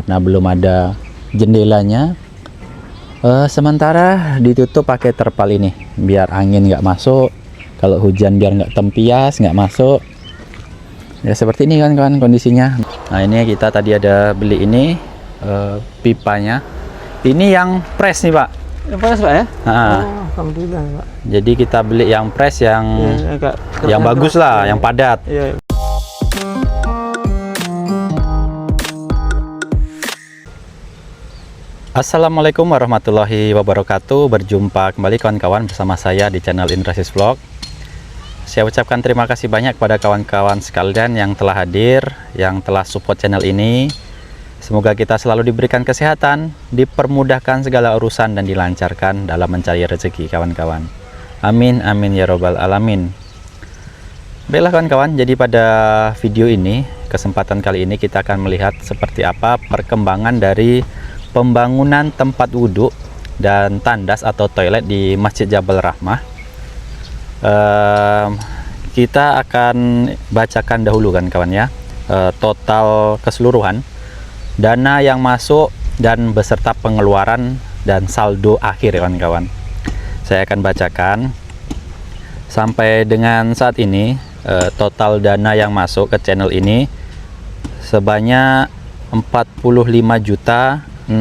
karena belum ada jendelanya. Sementara ditutup pakai terpal ini biar angin nggak masuk, kalau hujan biar nggak tempias, nggak masuk. Ya seperti ini kan kawan kondisinya. Nah ini kita tadi ada beli ini pipanya. Ini yang press nih Pak. Press Pak ya? Nah, alhamdulillah Pak. jadi kita beli yang press yang Ya, yang bagus lah, yang padat. Iya. Assalamualaikum warahmatullahi wabarakatuh. Berjumpa kembali kawan-kawan bersama saya di channel Indrasis Vlog. Saya ucapkan terima kasih banyak kepada kawan-kawan sekalian yang telah hadir, yang telah support channel ini. Semoga kita selalu diberikan kesehatan, dipermudahkan segala urusan dan dilancarkan dalam mencari rezeki kawan-kawan. Amin amin ya robbal alamin. Baiklah kawan-kawan, jadi pada video ini, kesempatan kali ini kita akan melihat seperti apa perkembangan dari pembangunan tempat wudhu dan tandas atau toilet di Masjid Jabal Rahmah. Kita akan bacakan dahulu kan kawan ya, total keseluruhan dana yang masuk dan beserta pengeluaran dan saldo akhir ya kawan-kawan. Saya akan bacakan sampai dengan saat ini. Total dana yang masuk ke channel ini sebanyak 45.640.208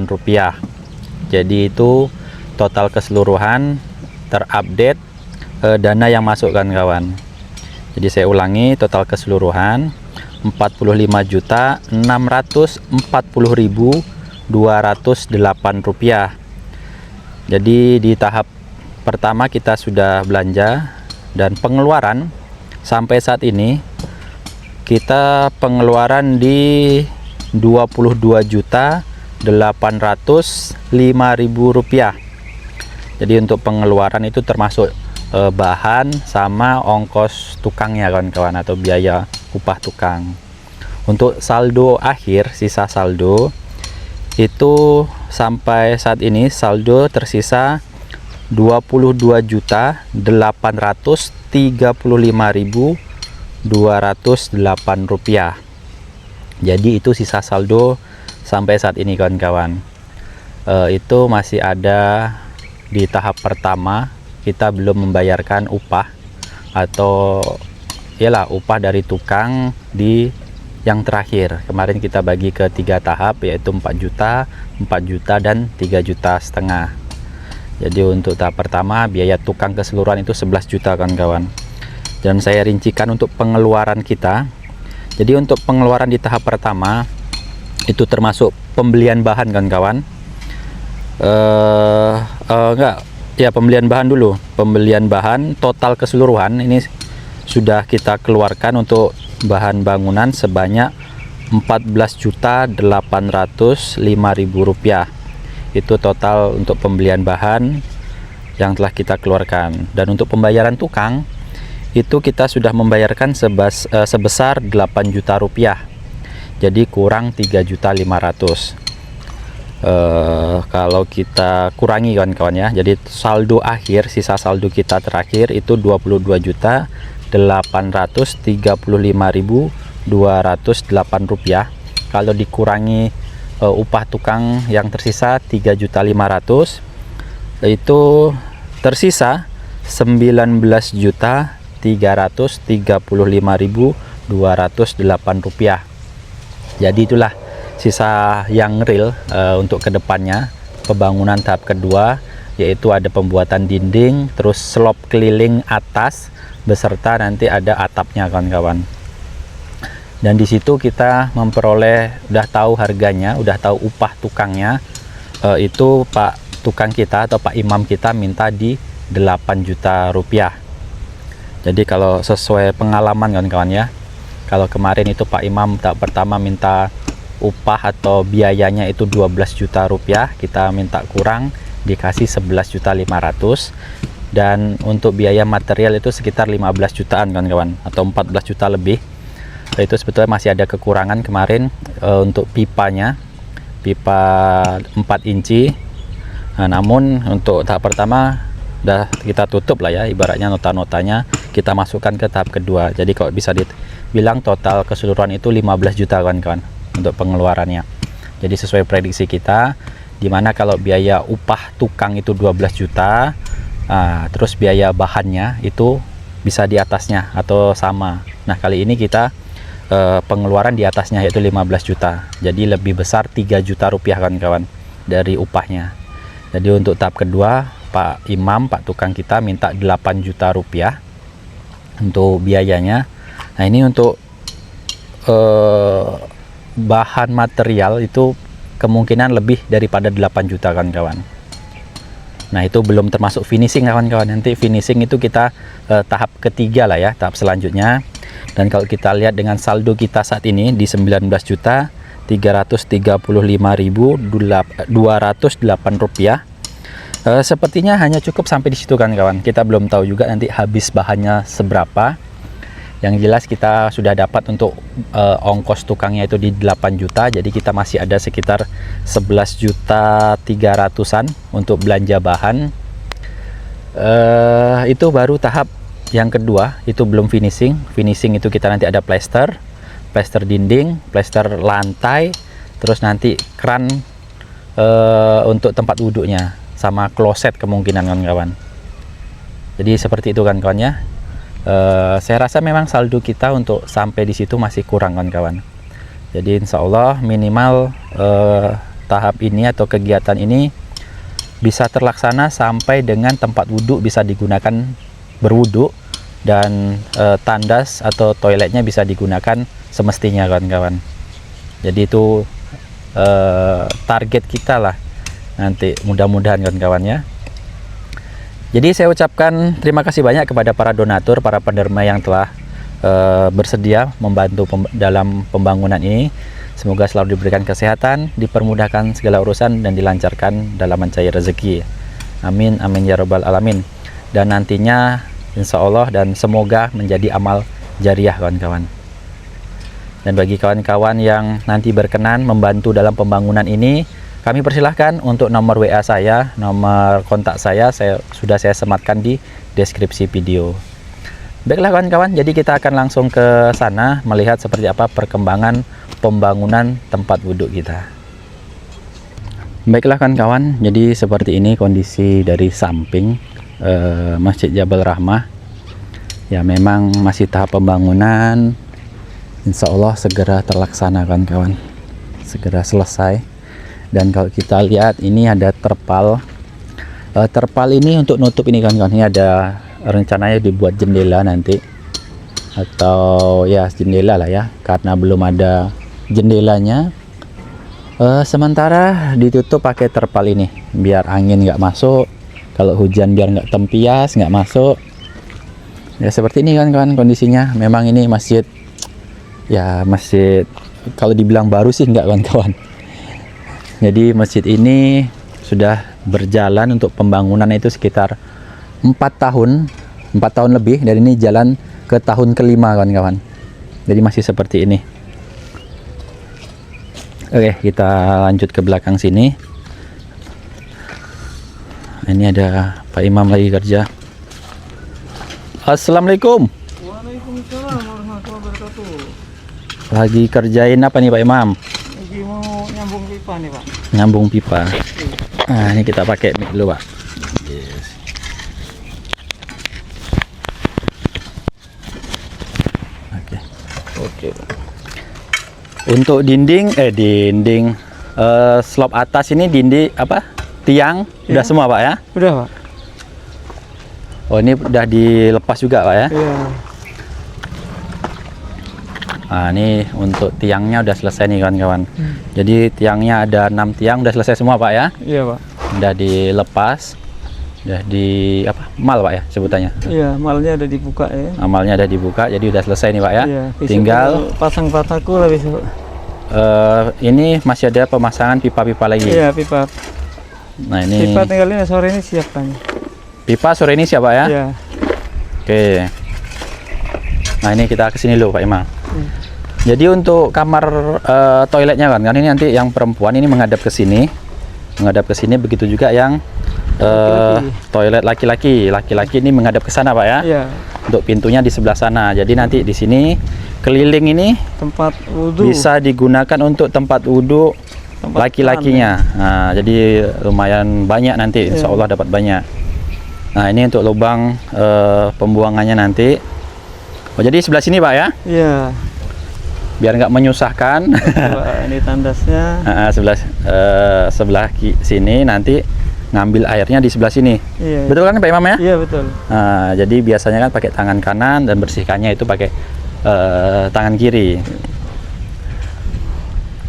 rupiah. Jadi itu total keseluruhan terupdate dana yang masuk kan kawan. Jadi saya ulangi, total keseluruhan 45.640.208 rupiah. Jadi di tahap pertama kita sudah belanja, dan pengeluaran sampai saat ini kita pengeluaran di 22.805.000 rupiah. Jadi untuk pengeluaran itu termasuk bahan sama ongkos tukangnya kawan-kawan, atau biaya upah tukang. Untuk saldo akhir, sisa saldo itu sampai saat ini saldo tersisa 22.835.208 rupiah. Jadi itu sisa saldo sampai saat ini kawan-kawan. Itu masih ada di tahap pertama, kita belum membayarkan upah atau yalah upah dari tukang di yang terakhir. Kemarin kita bagi ke 3 tahap, yaitu 4 juta, 4 juta dan 3,5 juta. Jadi untuk tahap pertama biaya tukang keseluruhan itu 11 juta kawan-kawan. Dan saya rincikan untuk pengeluaran kita. Jadi untuk pengeluaran di tahap pertama itu termasuk pembelian bahan kawan-kawan. Enggak, ya pembelian bahan dulu. Pembelian bahan total keseluruhan ini sudah kita keluarkan untuk bahan bangunan sebanyak 14.805.000 rupiah. Itu total untuk pembelian bahan yang telah kita keluarkan. Dan untuk pembayaran tukang itu kita sudah membayarkan sebesar 8 juta rupiah. Jadi kurang 3.500.000. Kalau kita kurangi kawan-kawan ya, jadi saldo akhir, sisa saldo kita terakhir itu 22.835.208 rupiah. Kalau dikurangi upah tukang yang tersisa 3.500.000, itu tersisa 19.335.208 rupiah. Jadi itulah sisa yang real untuk kedepannya pembangunan tahap kedua, yaitu ada pembuatan dinding, terus slop keliling atas beserta nanti ada atapnya kawan-kawan. Dan di situ kita memperoleh, udah tahu harganya, udah tahu upah tukangnya. Itu Pak tukang kita atau Pak Imam kita minta di 8 juta rupiah. Jadi kalau sesuai pengalaman kawan-kawan ya, kalau kemarin itu Pak Imam tahap pertama minta upah atau biayanya itu 12 juta rupiah, kita minta kurang, dikasih 11.500.000. Dan untuk biaya material itu sekitar 15 jutaan kawan-kawan, atau 14 juta lebih. Itu sebetulnya masih ada kekurangan kemarin untuk pipanya, pipa 4 inci. Nah, namun untuk tahap pertama udah kita tutup lah ya, ibaratnya nota-notanya kita masukkan ke tahap kedua. Jadi kalau bisa bilang total keseluruhan itu 15 juta kawan-kawan untuk pengeluarannya. Jadi sesuai prediksi kita, dimana kalau biaya upah tukang itu 12 juta, terus biaya bahannya itu bisa di atasnya atau sama. Nah kali ini kita pengeluaran di atasnya yaitu 15 juta, jadi lebih besar 3 juta rupiah kawan-kawan dari upahnya. Jadi untuk tahap kedua Pak Imam, Pak tukang kita minta 8 juta rupiah untuk biayanya. Nah ini untuk bahan material itu kemungkinan lebih daripada 8 juta kawan-kawan. Nah itu belum termasuk finishing kawan-kawan. Nanti finishing itu kita tahap ketiga lah ya, tahap selanjutnya. Dan kalau kita lihat dengan saldo kita saat ini di 19.335.208 rupiah, sepertinya hanya cukup sampai di situ kan kawan. Kita belum tahu juga nanti habis bahannya seberapa. Yang jelas kita sudah dapat untuk ongkos tukangnya itu di 8 juta, jadi kita masih ada sekitar 11.300.000-an untuk belanja bahan. Itu baru tahap yang kedua, itu belum finishing. Finishing itu kita nanti ada plester dinding, plester lantai, terus nanti kran untuk tempat wudhunya, sama kloset kemungkinan kawan-kawan. Jadi seperti itu kan kawan ya. Saya rasa memang saldo kita untuk sampai di situ masih kurang kawan-kawan. Jadi insya Allah minimal tahap ini atau kegiatan ini bisa terlaksana sampai dengan tempat wudhu bisa digunakan berwudhu, dan tandas atau toiletnya bisa digunakan semestinya kawan-kawan. Jadi itu target kita lah nanti, mudah-mudahan kawan-kawan ya. Jadi saya ucapkan terima kasih banyak kepada para donatur, para penderma yang telah bersedia membantu dalam pembangunan ini. Semoga selalu diberikan kesehatan, dipermudahkan segala urusan, dan dilancarkan dalam mencari rezeki. Amin, amin ya robbal alamin. Dan nantinya insya Allah dan semoga menjadi amal jariah kawan-kawan. Dan bagi kawan-kawan yang nanti berkenan membantu dalam pembangunan ini, kami persilahkan untuk nomor WA saya, nomor kontak saya sudah saya sematkan di deskripsi video. Baiklah kawan-kawan, jadi kita akan langsung ke sana melihat seperti apa perkembangan pembangunan tempat wudhu kita. Baiklah kawan-kawan, jadi seperti ini kondisi dari samping Masjid Jabal Rahmah. Ya memang masih tahap pembangunan, insya Allah segera terlaksana kawan-kawan, segera selesai. Dan kalau kita lihat ini ada terpal, terpal ini untuk nutup ini kawan-kawan. Ini ada rencananya dibuat jendela nanti, atau ya jendela lah ya, karena belum ada jendelanya. Sementara ditutup pakai terpal ini biar angin nggak masuk, kalau hujan biar nggak tempias, nggak masuk. Ya seperti ini kawan-kawan kondisinya. Memang ini masjid, ya masjid kalau dibilang baru sih nggak kawan-kawan. Jadi masjid ini sudah berjalan untuk pembangunan itu sekitar 4 tahun lebih, dan ini jalan ke tahun kelima kawan-kawan. Jadi masih seperti ini. Oke, kita lanjut ke belakang sini. Ini ada Pak Imam lagi kerja. Assalamualaikum. Waalaikumsalam warahmatullahi wabarakatuh. Lagi kerjain apa nih Pak Imam? Lagi mau nyambung pipa nih Pak. Nyambung pipa. Nah ini kita pakai mic dulu Pak. Yes. Oke. Untuk dinding slop atas ini dinding apa? Tiang udah semua Pak ya? Udah Pak. Oh ini udah dilepas juga Pak ya? Iya. Nah ini untuk tiangnya udah selesai nih kawan-kawan. Jadi tiangnya ada 6 tiang udah selesai semua Pak ya? Iya Pak. Udah dilepas, udah di apa? Mal Pak ya sebutannya? Iya, malnya ada dibuka ya. Amalnya ada dibuka, jadi udah selesai nih Pak ya? Iya, Tinggal pasang pataku lah besok. ini masih ada pemasangan pipa-pipa lagi. Iya, pipa. Nah ini Pipa tinggal ini sore ini siapkan. pipa sore ini siapa ya? Iya. Oke. Nah ini kita kesini dulu Pak Imam. Jadi untuk kamar toiletnya kan ini nanti yang perempuan ini menghadap ke sini, begitu juga yang toilet laki-laki ini menghadap ke sana Pak ya? Iya. Untuk pintunya di sebelah sana. Jadi nanti di sini keliling ini Tempat wudhu. bisa digunakan untuk tempat wudhu Tempat laki-lakinya. Nah, jadi lumayan banyak nanti, insya Allah dapat banyak. Nah, ini untuk lubang pembuangannya nanti. Oh, jadi sebelah sini Pak ya, Iya. biar nggak menyusahkan. Coba ini tandasnya. Sebelah sini nanti ngambil airnya di sebelah sini. Iya. Betul kan Pak Imam ya? Iya betul. Nah, jadi biasanya kan pakai tangan kanan dan bersihkannya itu pakai tangan kiri.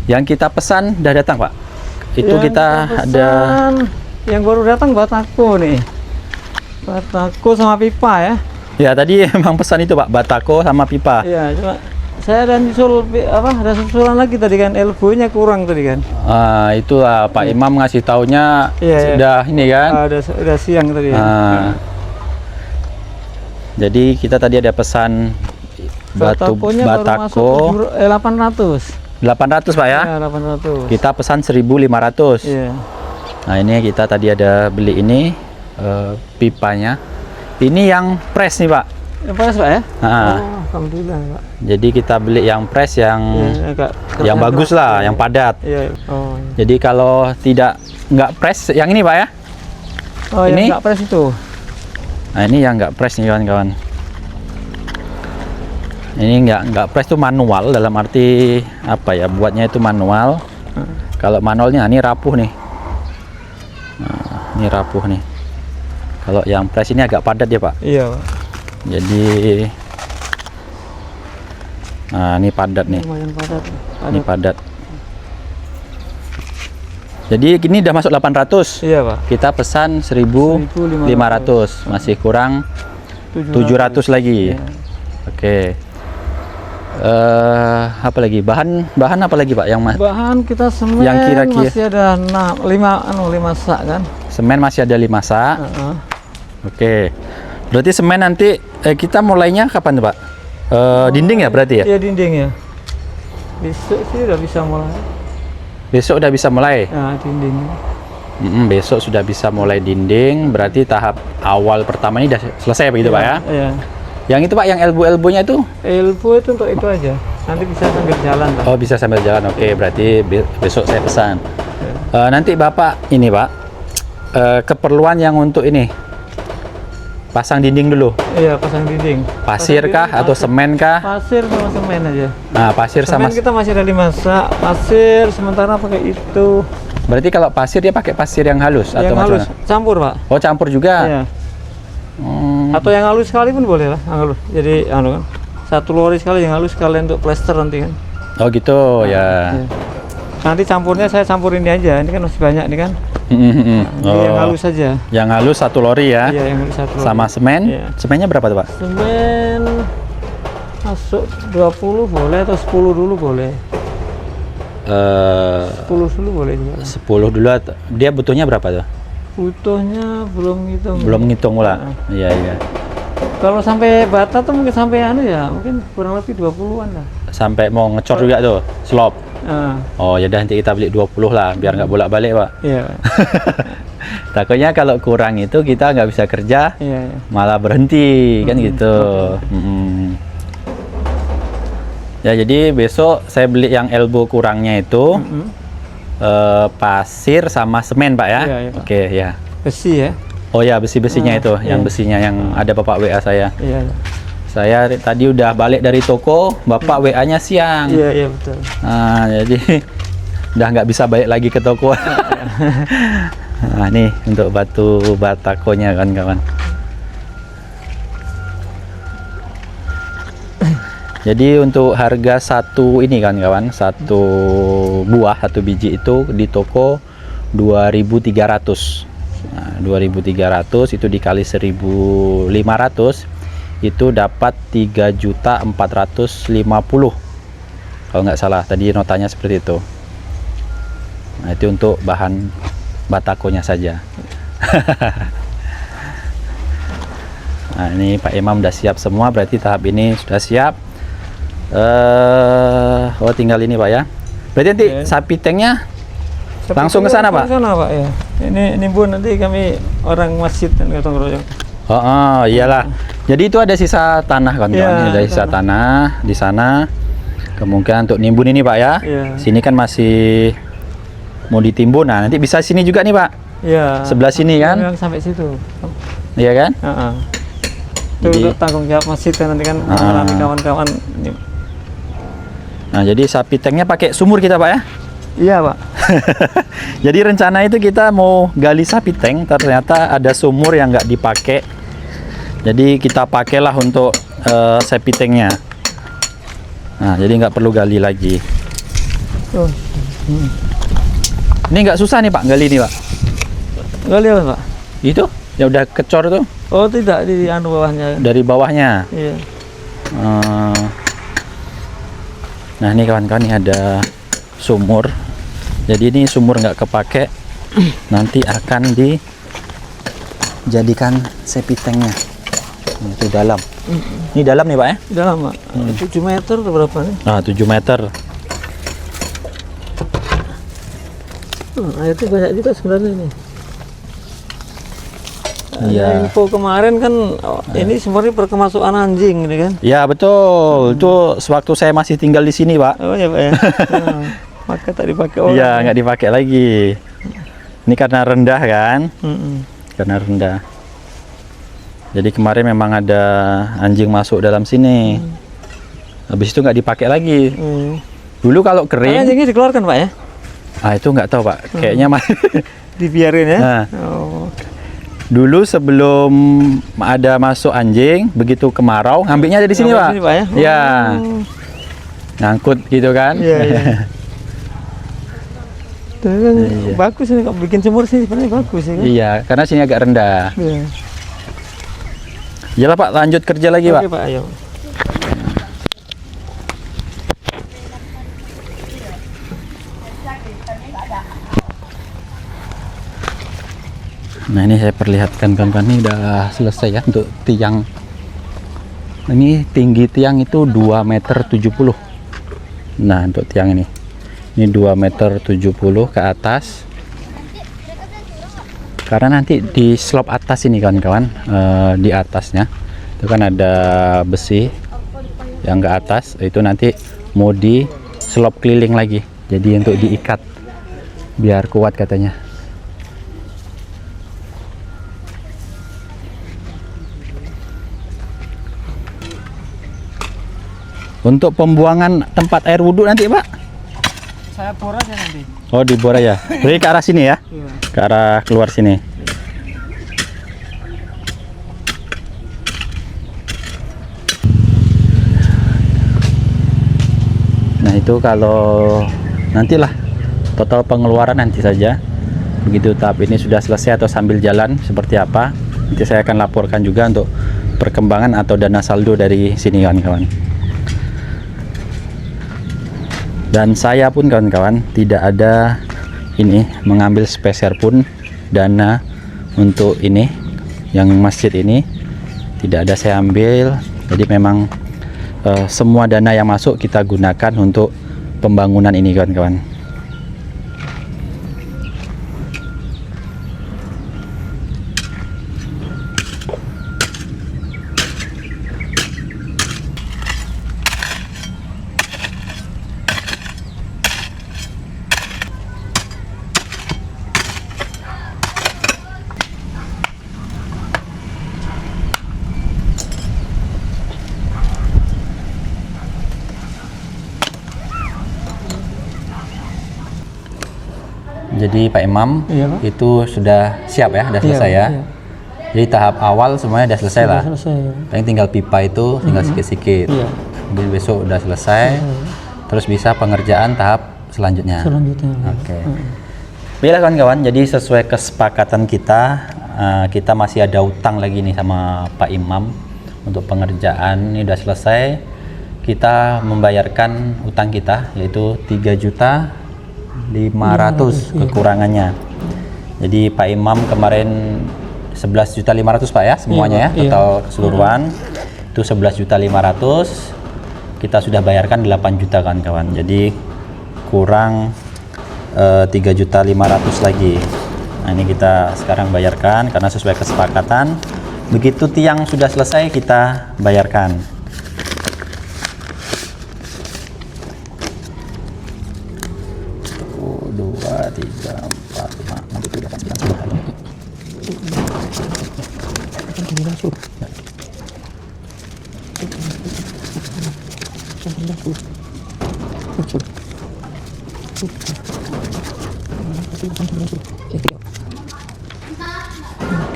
Yang kita pesan udah datang Pak. Itu Yang kita ada pesan, yang baru datang batako nih. Batako sama pipa ya. ya tadi emang pesan itu Pak, batako sama pipa. Iya, cuma saya ada nyusul ada susulan lagi tadi kan, elbow-nya kurang tadi kan. Itulah Pak Imam ngasih taunya sudah ini kan. Udah siang tadi ya. Jadi kita tadi ada pesan Batakonya baru masuk 800. 800 Pak ya? Ya, 800. Kita pesan 1.500. Iya. Nah, ini kita tadi ada beli ini pipanya. Ini yang press nih Pak. Yang press Pak ya? Nah, Alhamdulillah Pak. jadi kita beli yang press yang Yang bagus lah, yang padat. Iya. Oh. Iya. Jadi kalau nggak press, yang ini Pak ya? Oh, ini? yang nggak press itu. Nah, ini yang nggak press nih kawan-kawan. Ini nggak press itu manual, dalam arti apa ya, buatnya itu manual. Kalau manualnya ini rapuh nih. Nah, ini rapuh nih. Kalau yang press ini agak padat ya Pak. Iya Pak. Jadi nah, ini padat nih. Lumayan padat. Ini padat. Jadi ini udah masuk 800. Iya Pak. Kita pesan 1.500. Masih kurang 700 lagi. Iya. Oke. Apa lagi? Bahan apa lagi Pak yang Bahan kita semen yang kira-kira masih ada 5 sak kan. semen masih ada 5 sak. Oke. Berarti semen nanti kita mulainya kapan tuh Pak? Dinding ya berarti ya? Iya dinding ya. Besok sih udah bisa mulai. Besok udah bisa mulai. Nah, dinding. Besok sudah bisa mulai dinding. Berarti tahap awal pertama ini udah selesai begitu Pak ya? Iya. Yang itu Pak, yang elbow-elbownya itu? Elbow itu untuk itu aja. Nanti bisa sambil jalan Pak. Oh, bisa sambil jalan. Oke, berarti besok saya pesan. Nanti Bapak ini Pak, keperluan yang untuk ini pasang dinding dulu. Iya, pasang dinding. Pasir kah atau semen kah? Pasir sama semen aja. Nah, pasir Semen sama kita masih ada 5 sak. Pasir sementara pakai itu. Berarti kalau pasir dia pakai pasir yang halus Yang atau halus, macam mana? campur Pak. Oh, campur juga. Iya. Atau yang halus sekali pun boleh lah, yang halus. Jadi kan. Satu lori sekali yang halus sekalian untuk plester nanti kan. Oh, gitu ya. Iya. Nanti campurnya saya campurin ini aja. Ini kan masih banyak nih kan. Jadi yang halus saja. Yang halus 1 lori ya. Iya, yang halus 1 lori. Sama semen. Iya. Semennya berapa tuh Pak? Semen masuk 20 boleh atau 10 dulu boleh. 10 dulu boleh juga. 10 dulu. Dia butuhnya berapa tuh? Butuhnya belum ngitung. Belum ngitung pula. Iya, iya. Kalau sampai bata tuh mungkin sampai mungkin kurang lebih 20-an lah. Sampai mau ngecor juga tuh, slop. Oh, ya udah nanti kita beli 20 lah biar nggak bolak-balik Pak. Iya. Takutnya kalau kurang itu kita nggak bisa kerja, Iya. malah berhenti kan gitu. Ya, jadi besok saya beli yang elbow kurangnya itu pasir sama semen Pak ya. Iya, iya, Pak. Oke ya. Besi ya. Oh ya, besi-besinya itu, yang besinya yang ada Bapak WA saya. Iya. Saya tadi udah balik dari toko, Bapak WA-nya siang. Iya, iya betul. Nah, jadi udah nggak bisa balik lagi ke toko. Nah, nih untuk batu batakonya kan kawan. Jadi untuk harga satu ini kan kawan, satu buah, satu biji itu di toko 2.300. Nah, 2.300 itu dikali 1.500 itu dapat 3.450.000 kalau nggak salah tadi notanya seperti itu. Nah, itu untuk bahan batakonya saja. Nah, ini Pak Imam udah siap semua, berarti tahap ini sudah siap. Oh, tinggal ini Pak ya. Berarti nanti sapi tanknya langsung ke sana Pak? Ke sana Pak ya. Ini Bu, nanti kami orang masjid dan gotong royong. Oh, iyalah. Jadi itu ada sisa tanah kan, Iya, ada sisa tanah di sana. Kemungkinan untuk nimbun ini Pak ya. Iya. Sini kan masih mau ditimbun. Nah, nanti bisa sini juga nih Pak. Iya. Sebelah sini kan? Yang sampai situ. Iya kan? Heeh. Itu Jadi- tanggung jawab masjid kan nanti kan Ah. mengalami kawan-kawan. Nah, jadi sapi tanknya pakai sumur kita Pak ya. Iya Pak. Jadi rencana itu kita mau gali sapi tank, ternyata ada sumur yang nggak dipakai. Jadi kita pakailah untuk sapi tanknya. Nah, jadi nggak perlu gali lagi. Oh. Ini nggak susah nih Pak, gali ini Pak. Enggak lihat Pak. Itu ya udah kecor tuh Oh tidak di anu bawahnya. dari bawahnya. Iya. Nah ini kawan-kawan, ini ada sumur. Jadi ini sumur nggak kepake, nanti akan dijadikan septic tanknya. Itu dalam. Ini dalam nih Pak ya? Dalam Pak. 7 meter atau berapa nih? Nah 7 meter. Air itu banyak juga sebenarnya ini. Iya. Info kemarin kan ini sebenarnya perkemasukan anjing ini kan. Ya betul. Itu sewaktu saya masih tinggal di sini Pak. Oh ya Pak ya. Nah, maka tak dipakai orang. Iya nggak dipakai lagi. Ini karena rendah kan? Karena rendah. Jadi kemarin memang ada anjing masuk dalam sini. Habis itu nggak dipakai lagi. Dulu kalau kering, Anjingnya dikeluarkan Pak ya? itu nggak tahu Pak. Kayaknya Dibiarin ya? Nah, Oh. dulu sebelum ada masuk anjing, begitu kemarau, ngambilnya ada di sini Ngambil Pak. sini, Pak ya? Iya. Oh. Ngangkut gitu kan? Iya, iya. Tuh kan Iya. bagus ini kalau bikin sumur sih sebenarnya bagus ya kan? Iya, karena sini agak rendah. Iya. Yalah Pak, lanjut kerja lagi Pak. Oke Pak, ayo. Nah ini saya perlihatkan kawan-kawan, ini udah selesai ya untuk tiang. Ini tinggi tiang itu 2,70 meter. Nah untuk tiang ini 2,70 meter ke atas. Karena nanti di slop atas ini kawan-kawan, di atasnya itu kan ada besi yang ke atas, itu nanti mau di slop keliling lagi. Jadi untuk diikat biar kuat katanya. Untuk pembuangan tempat air wudhu nanti Pak? Saya bor aja nanti. Oh dibor ya. Jadi ke arah sini ya? Iya. Ke arah keluar sini. Nah itu kalau nantilah total pengeluaran nanti saja. Begitu tahap ini sudah selesai atau sambil jalan seperti apa, nanti saya akan laporkan juga untuk perkembangan atau dana saldo dari sini kawan-kawan. Dan saya pun kawan-kawan tidak ada ini mengambil spesial pun dana untuk ini yang masjid ini tidak ada saya ambil. Jadi memang semua dana yang masuk kita gunakan untuk pembangunan ini kawan-kawan. Jadi Pak Imam, Iya, Pak. itu sudah siap ya, sudah selesai ya. Iya. Jadi tahap awal semuanya sudah selesai lah. Selesai. Paling tinggal pipa itu tinggal sikit-sikit. Iya. Mungkin besok udah selesai. Terus bisa pengerjaan tahap selanjutnya. Selanjutnya. Oke. Baiklah kawan-kawan, jadi sesuai kesepakatan kita, kita masih ada utang lagi nih sama Pak Imam untuk pengerjaan ini udah selesai. Kita membayarkan utang kita yaitu 3.500.000 kekurangannya. Jadi Pak Imam kemarin 11.500.000 Pak ya semuanya Iya, ya, total keseluruhan itu 11.500.000. Kita sudah bayarkan 8 juta kawan-kawan. Jadi kurang 3.500.000 lagi. Nah ini kita sekarang bayarkan karena sesuai kesepakatan Begitu tiang sudah selesai, kita bayarkan. Dua, tiga, empat, lima, enam, tujuh, delapan, sembilan, sepuluh.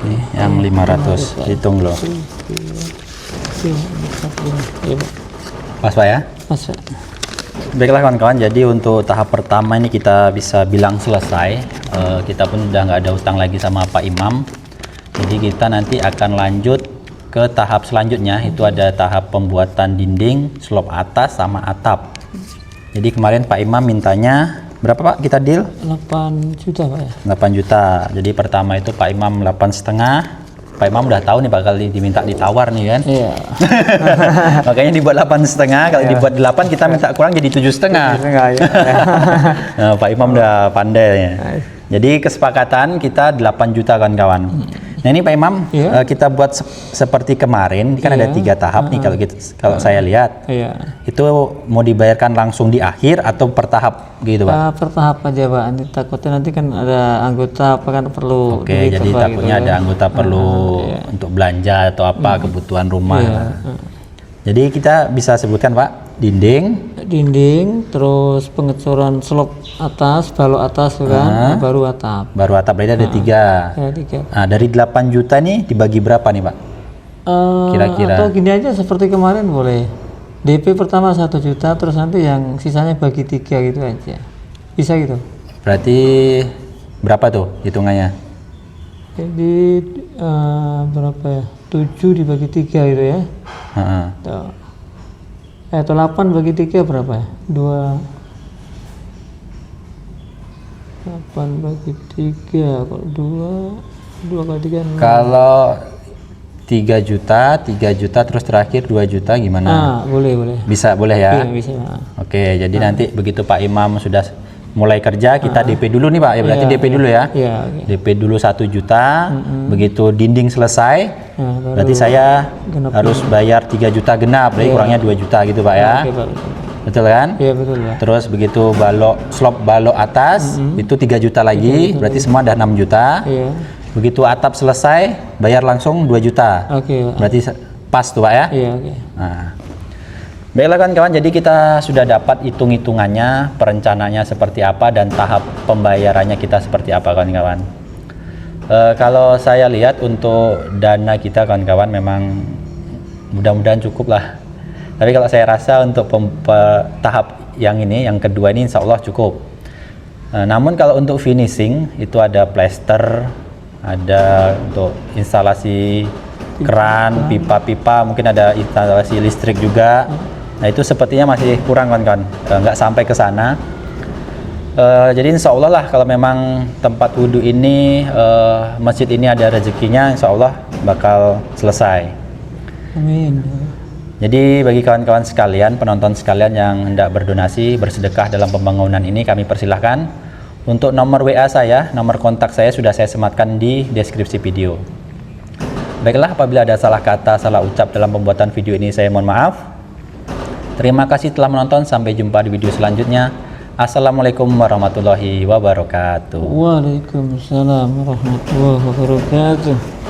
Oke, yang 500 hitung loh. Pas Pak ya? Pas Pak. Baiklah kawan-kawan, jadi untuk tahap pertama ini kita bisa bilang selesai. Kita pun udah nggak ada utang lagi sama Pak Imam. Jadi kita nanti akan lanjut ke tahap selanjutnya, itu ada tahap pembuatan dinding, slop atas sama atap. Jadi kemarin Pak Imam mintanya berapa Pak kita deal? 8 juta Pak ya? 8 juta. Jadi pertama itu Pak Imam 8,5. Pak Imam udah tahu nih bakal diminta ditawar nih kan. Iya. Makanya dibuat 8,5. Kalau dibuat 8 kita minta kurang jadi 7,5. Ya. Nah, Pak Imam udah pandai ya. Jadi kesepakatan kita 8 juta kawan-kawan. Nah ini Pak Imam, kita buat seperti kemarin, kan ada 3 tahap nih kalau saya lihat. Iya. Itu mau dibayarkan langsung di akhir atau per tahap gitu Pak? Per tahap aja Pak, nanti takutnya nanti kan ada anggota apa kan perlu. Oke, jadi takutnya gitu. Ada anggota perlu untuk belanja atau apa kebutuhan rumah. Jadi kita bisa sebutkan Pak, dinding, terus pengecoran slop atas, balok atas kan, baru atap. Baru atap, berarti ada 3. Ya, 3. Nah, dari 8 juta nih dibagi berapa nih Pak? Kira-kira. Atau gini aja seperti kemarin boleh. DP pertama 1 juta, terus nanti yang sisanya bagi 3 gitu aja. Bisa gitu. Berarti berapa tuh hitungannya? Jadi berapa ya? 7 dibagi 3 gitu ya. Tuh. Atau 8 bagi 3 berapa ya? 8 bagi 3 kok 2 kali 3 6. Kalau 3 juta terus terakhir 2 juta gimana? Boleh. Bisa, boleh ya? Iya, bisa. Oke, jadi nanti begitu Pak Imam sudah mulai kerja, kita DP dulu nih Pak, ya berarti DP dulu ya? Iya. DP dulu 1 juta, begitu dinding selesai, berarti saya harus bayar 3 juta genap, berarti kurangnya 2 juta gitu Pak ya? Oke, Pak. Betul kan? Iya, betul Pak. Terus begitu slop balok atas, itu 3 juta lagi, berarti semua ada 6 juta. Iya. Begitu atap selesai, bayar langsung 2 juta. Oke Pak. Berarti pas tuh Pak ya? Iya, oke. Nah. Baiklah kawan-kawan, jadi kita sudah dapat hitung-hitungannya, perencanaannya seperti apa, dan tahap pembayarannya kita seperti apa kawan-kawan. Kalau saya lihat untuk dana kita kawan-kawan memang mudah-mudahan cukup lah. Tapi kalau saya rasa untuk tahap yang ini, yang kedua ini insya Allah cukup. Namun kalau untuk finishing itu ada plester, ada untuk instalasi keran, pipa-pipa, mungkin ada instalasi listrik juga. Nah itu sepertinya masih kurang kawan-kawan, nggak sampai ke sana. Jadi insya Allah lah kalau memang tempat wudhu ini, masjid ini ada rezekinya, insya Allah bakal selesai. Amin. Jadi bagi kawan-kawan sekalian, penonton sekalian yang hendak berdonasi, bersedekah dalam pembangunan ini, kami persilahkan. Untuk nomor WA saya, nomor kontak saya sudah saya sematkan di deskripsi video. Baiklah, apabila ada salah kata, salah ucap dalam pembuatan video ini, saya mohon maaf. Terima kasih telah menonton, sampai jumpa di video selanjutnya. Assalamualaikum warahmatullahi wabarakatuh. Waalaikumsalam warahmatullahi wabarakatuh.